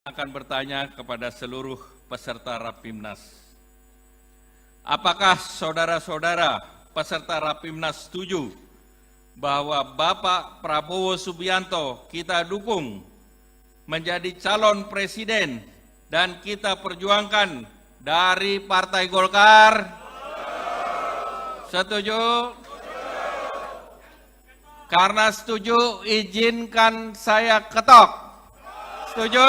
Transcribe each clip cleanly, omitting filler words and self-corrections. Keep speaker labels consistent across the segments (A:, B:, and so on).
A: akan bertanya kepada seluruh peserta Rapimnas. Apakah saudara-saudara peserta Rapimnas setuju bahwa Bapak Prabowo Subianto kita dukung menjadi calon presiden dan kita perjuangkan dari Partai Golkar? Setuju? Karena setuju, izinkan saya ketok. Setuju?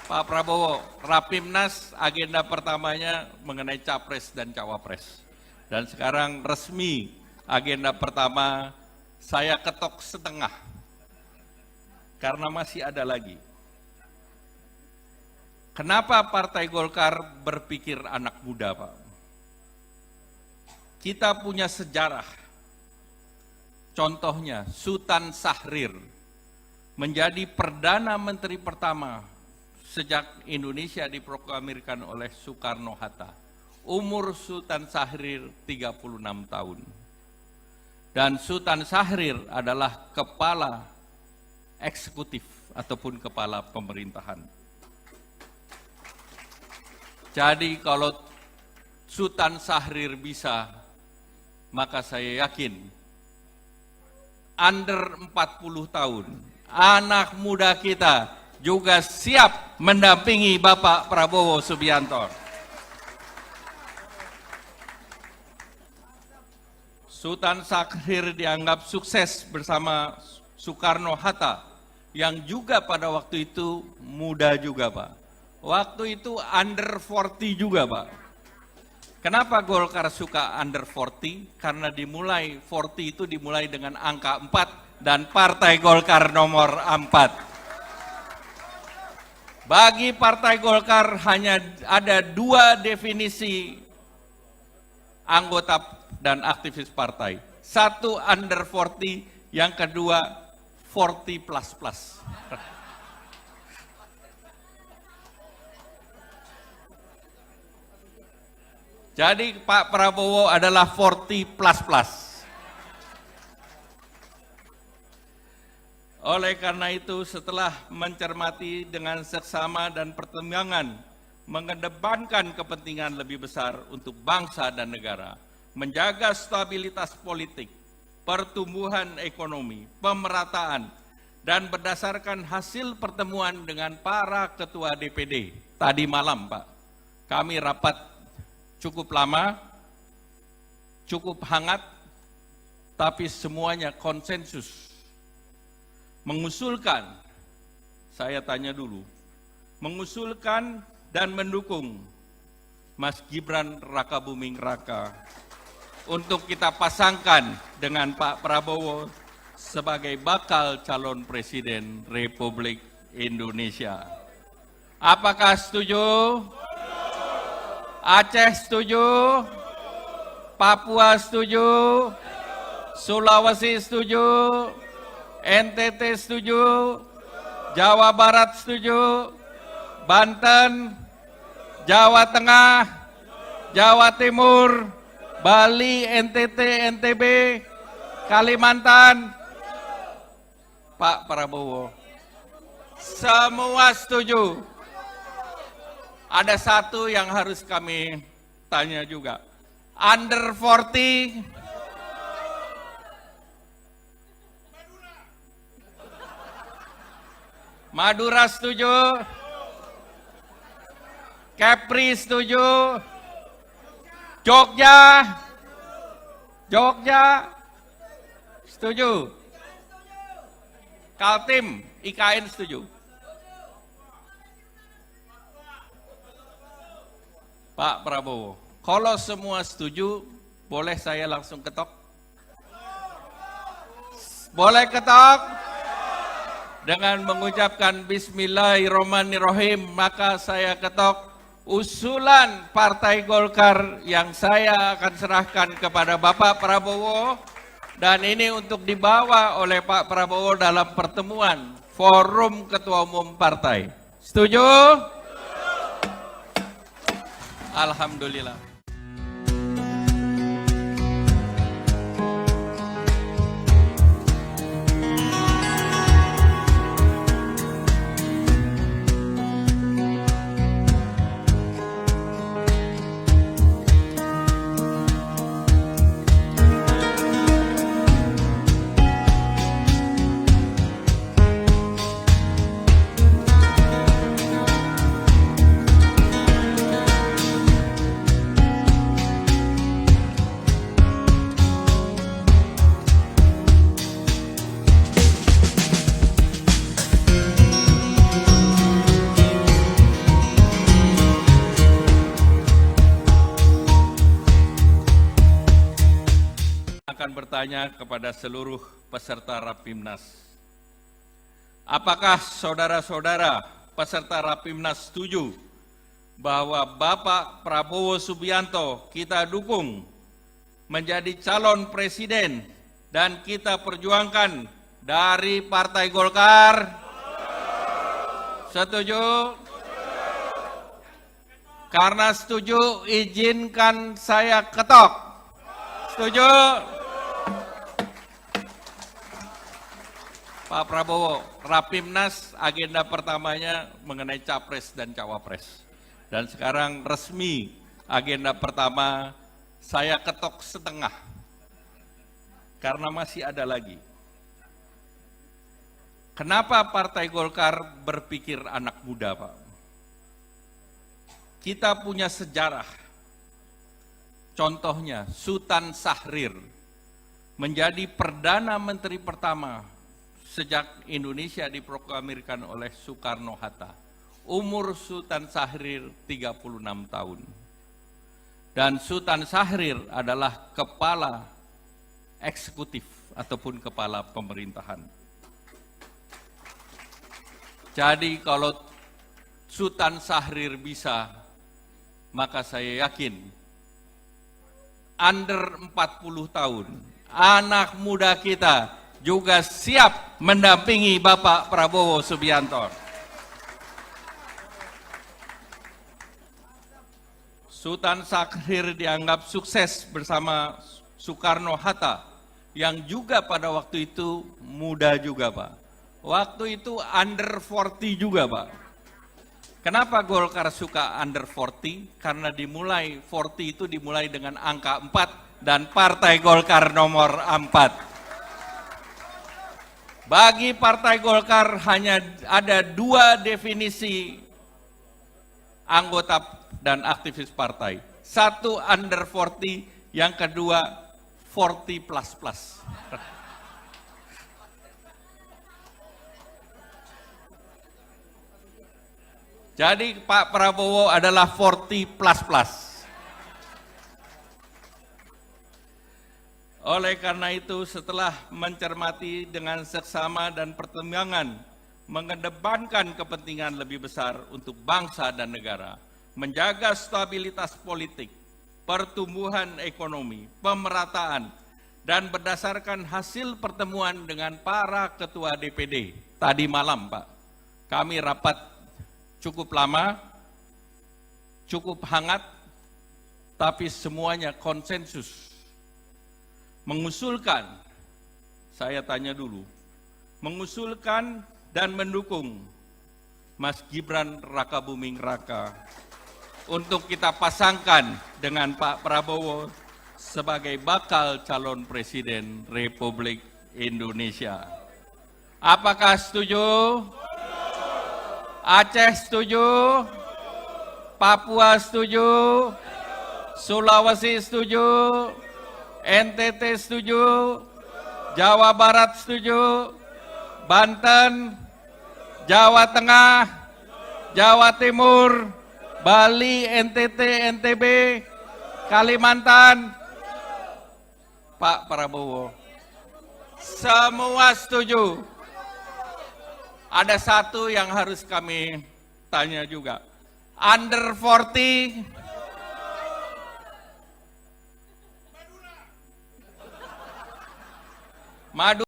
A: Pak Prabowo, Rapimnas agenda pertamanya mengenai Capres dan Cawapres. Dan sekarang resmi agenda pertama saya ketok setengah. Karena masih ada lagi. Kenapa Partai Golkar berpikir anak muda, Pak? Kita punya sejarah. Contohnya, Sultan Syahrir menjadi Perdana Menteri pertama sejak Indonesia diproklamirkan oleh Soekarno-Hatta. Umur Sultan Syahrir 36 tahun. Dan Sultan Syahrir adalah kepala eksekutif ataupun kepala pemerintahan. Jadi kalau Sultan Syahrir bisa, maka saya yakin under 40 tahun, anak muda kita juga siap mendampingi Bapak Prabowo Subianto. Sultan Syahrir dianggap sukses bersama Soekarno-Hatta, yang juga pada waktu itu muda juga, Pak. Waktu itu under 40 juga, Pak. Kenapa Golkar suka under 40? Karena dimulai, 40 itu dimulai dengan angka 4 dan Partai Golkar nomor 4. Bagi Partai Golkar hanya ada dua definisi anggota dan aktivis partai. Satu under 40, yang kedua 40 plus plus. Jadi Pak Prabowo adalah 40 plus plus. Oleh karena itu, setelah mencermati dengan seksama dan pertimbangan, mengedepankan kepentingan lebih besar untuk bangsa dan negara, menjaga stabilitas politik, pertumbuhan ekonomi, pemerataan, dan berdasarkan hasil pertemuan dengan para ketua DPD. Tadi malam, Pak, kami rapat cukup lama, cukup hangat, tapi semuanya konsensus. Mengusulkan, saya tanya dulu, mengusulkan dan mendukung Mas Gibran Rakabuming Raka untuk kita pasangkan dengan Pak Prabowo sebagai bakal calon presiden Republik Indonesia. Apakah setuju? Aceh setuju? Papua setuju? Sulawesi setuju? NTT setuju? Jawa Barat setuju? Banten? Jawa Tengah? Jawa Timur? Bali, NTT, NTB? Kalimantan? Pak Prabowo, semua setuju. Ada satu yang harus kami tanya juga. Under 40, Madura setuju, Kepri setuju, Jogja setuju, Kaltim, IKN setuju. Pak Prabowo, kalau semua setuju, boleh saya langsung ketok? Boleh ketok? Dengan mengucapkan Bismillahirrahmanirrahim, maka saya ketok usulan Partai Golkar yang saya akan serahkan kepada Bapak Prabowo, dan ini untuk dibawa oleh Pak Prabowo dalam pertemuan forum ketua umum partai. Setuju? Alhamdulillah. akan bertanya kepada seluruh peserta Rapimnas. Apakah saudara-saudara peserta Rapimnas setuju bahwa Bapak Prabowo Subianto kita dukung menjadi calon presiden dan kita perjuangkan dari Partai Golkar? Setuju? Karena setuju, izinkan saya ketok. Setuju? Pak Prabowo, Rapimnas agenda pertamanya mengenai Capres dan Cawapres. Dan sekarang resmi agenda pertama saya ketok setengah. Karena masih ada lagi. Kenapa Partai Golkar berpikir anak muda, Pak? Kita punya sejarah. Contohnya, Sultan Syahrir menjadi Perdana Menteri pertama sejak Indonesia diproklamirkan oleh Soekarno-Hatta. Umur Sultan Syahrir 36 tahun. Dan Sultan Syahrir adalah kepala eksekutif ataupun kepala pemerintahan. Jadi kalau Sultan Syahrir bisa, maka saya yakin under 40 tahun, anak muda kita juga siap mendampingi Bapak Prabowo Subianto. Sultan Syahrir dianggap sukses bersama Soekarno-Hatta, yang juga pada waktu itu muda juga, Pak. Waktu itu under 40 juga, Pak. Kenapa Golkar suka under 40? Karena 40 itu dimulai dengan angka 4 dan Partai Golkar nomor 4. Bagi Partai Golkar hanya ada 2 definisi anggota dan aktivis partai. Satu under 40, yang kedua 40 plus. Jadi Pak Prabowo adalah 40 plus. Oleh karena itu, setelah mencermati dengan seksama dan pertimbangan, mengedepankan kepentingan lebih besar untuk bangsa dan negara, menjaga stabilitas politik, pertumbuhan ekonomi, pemerataan, dan berdasarkan hasil pertemuan dengan para ketua DPD. Tadi malam, Pak, kami rapat cukup lama, cukup hangat, tapi semuanya konsensus. Mengusulkan, saya tanya dulu, mengusulkan dan mendukung Mas Gibran Rakabuming Raka untuk kita pasangkan dengan Pak Prabowo sebagai bakal calon presiden Republik Indonesia. Apakah setuju? Aceh setuju? Papua setuju? Sulawesi setuju? NTT setuju? Jawa Barat setuju? Banten? Jawa Tengah? Jawa Timur? Bali, NTT, NTB? Kalimantan? Pak Prabowo, semua setuju. Ada satu yang harus kami tanya juga. Under 40, Madura.